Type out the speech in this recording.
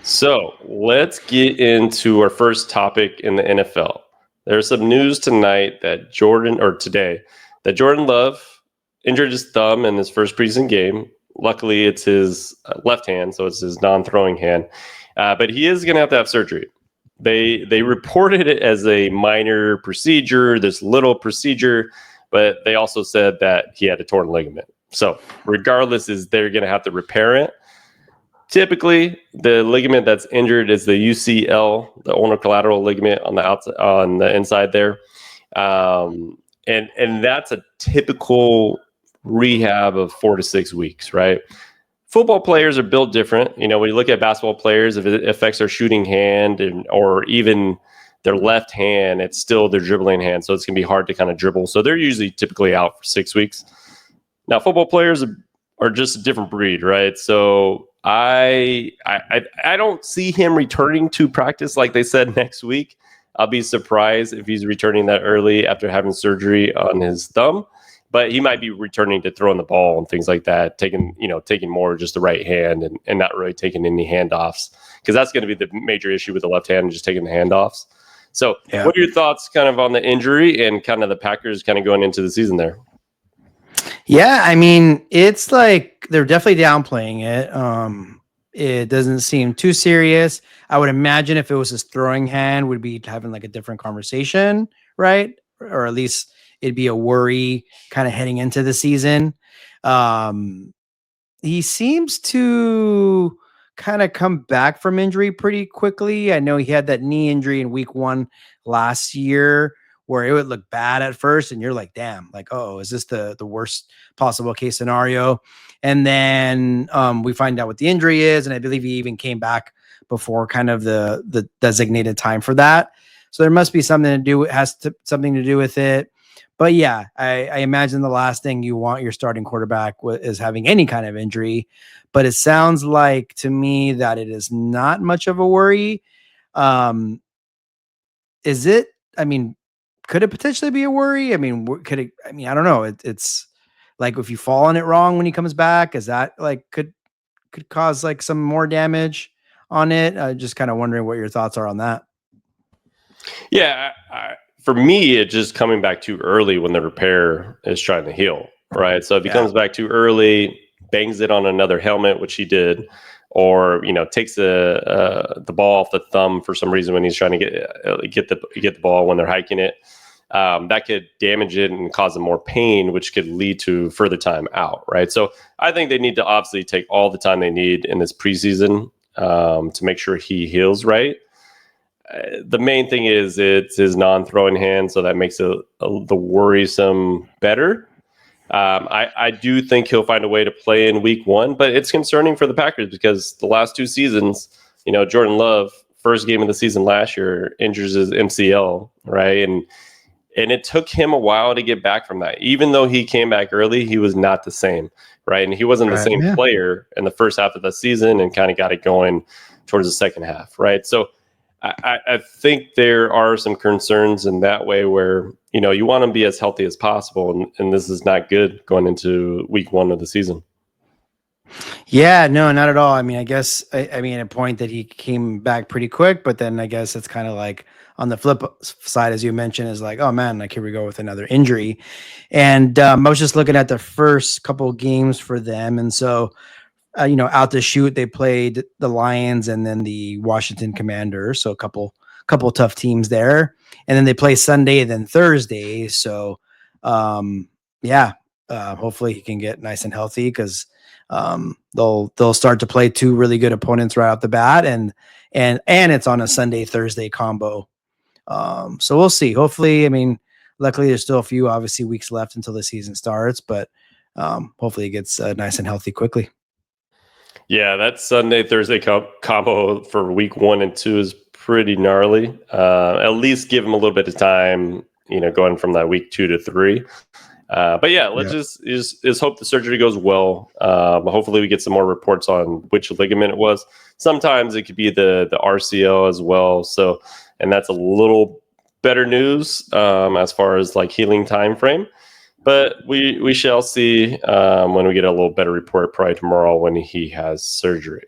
So let's get into our first topic in the NFL. There's some news tonight that today, that Jordan Love injured his thumb in his first preseason game. Luckily, it's his left hand, so it's his non-throwing hand. But he is going to have surgery. They reported it as a minor procedure, this little procedure, but they also said that he had a torn ligament. So regardless, they're going to have to repair it. Typically, the ligament that's injured is the UCL, the ulnar collateral ligament on the outside, on the inside there, and that's a typical rehab of 4 to 6 weeks, right? Football players are built different. When you look at basketball players, if it affects their shooting hand or even their left hand, it's still their dribbling hand, so it's gonna be hard to kind of dribble. So they're usually typically out for 6 weeks. Now, football players are just a different breed, right? So I don't see him returning to practice like they said next week. I'll be surprised if he's returning that early after having surgery on his thumb, but he might be returning to throwing the ball and things like that, taking more just the right hand and not really taking any handoffs, because that's going to be the major issue with the left hand, just taking the handoffs. So What are your thoughts kind of on the injury and kind of the Packers kind of going into the season there? Yeah, I mean, it's like they're definitely downplaying it. It doesn't seem too serious. I would imagine if it was his throwing hand, we'd be having like a different conversation, right? Or at least it'd be a worry kind of heading into the season. He seems to kind of come back from injury pretty quickly. I know he had that knee injury in week 1 last year, where it would look bad at first and you're like, damn, like, oh, is this the worst possible case scenario? And then we find out what the injury is. And I believe he even came back before kind of the designated time for that. So there must be something to do with it. But yeah, I imagine the last thing you want your starting quarterback is having any kind of injury. But it sounds like to me that it is not much of a worry. Is it? I mean, could it potentially be a worry? I mean, could it? I mean, I don't know. It's like if you fall on it wrong when he comes back, is that like could cause like some more damage on it? Just kind of wondering what your thoughts are on that. Yeah, for me, it's just coming back too early when the repair is trying to heal, right? So if he comes back too early, bangs it on another helmet, which he did, or takes the ball off the thumb for some reason when he's trying to get the ball when they're hiking it, that could damage it and cause him more pain, which could lead to further time out, right? So I think they need to obviously take all the time they need in this preseason to make sure he heals right. The main thing is it's his non-throwing hand, so that makes the worrisome better. I do think he'll find a way to play in week 1, but it's concerning for the Packers because the last 2 seasons, Jordan Love, first game of the season last year, injures his MCL, right? And it took him a while to get back from that. Even though he came back early, he was not the same, right? And he wasn't the same player in the first half of the season and kind of got it going towards the second half, right? So I think there are some concerns in that way where, you want to be as healthy as possible. And this is not good going into week 1 of the season. Yeah, no, not at all. I mean, I guess, I mean, a point that he came back pretty quick, but then I guess it's kind of like on the flip side, as you mentioned, is like, oh man, like here we go with another injury. And I was just looking at the first couple of games for them. And so, out the shoot, they played the Lions and then the Washington Commanders. So a couple tough teams there. And then they play Sunday and then Thursday. So, hopefully he can get nice and healthy because they'll start to play 2 really good opponents right off the bat, and it's on a Sunday Thursday combo. So we'll see. Hopefully, I mean, luckily there's still a few obviously weeks left until the season starts, but hopefully it gets nice and healthy quickly. Yeah, that Sunday Thursday combo for week 1 and 2 is pretty gnarly. At least give him a little bit of time, going from that week 2 to 3. But yeah, let's just hope the surgery goes well. Hopefully we get some more reports on which ligament it was. Sometimes it could be the RCL as well. So, and that's a little better news as far as like healing time frame. But we shall see when we get a little better report probably tomorrow when he has surgery.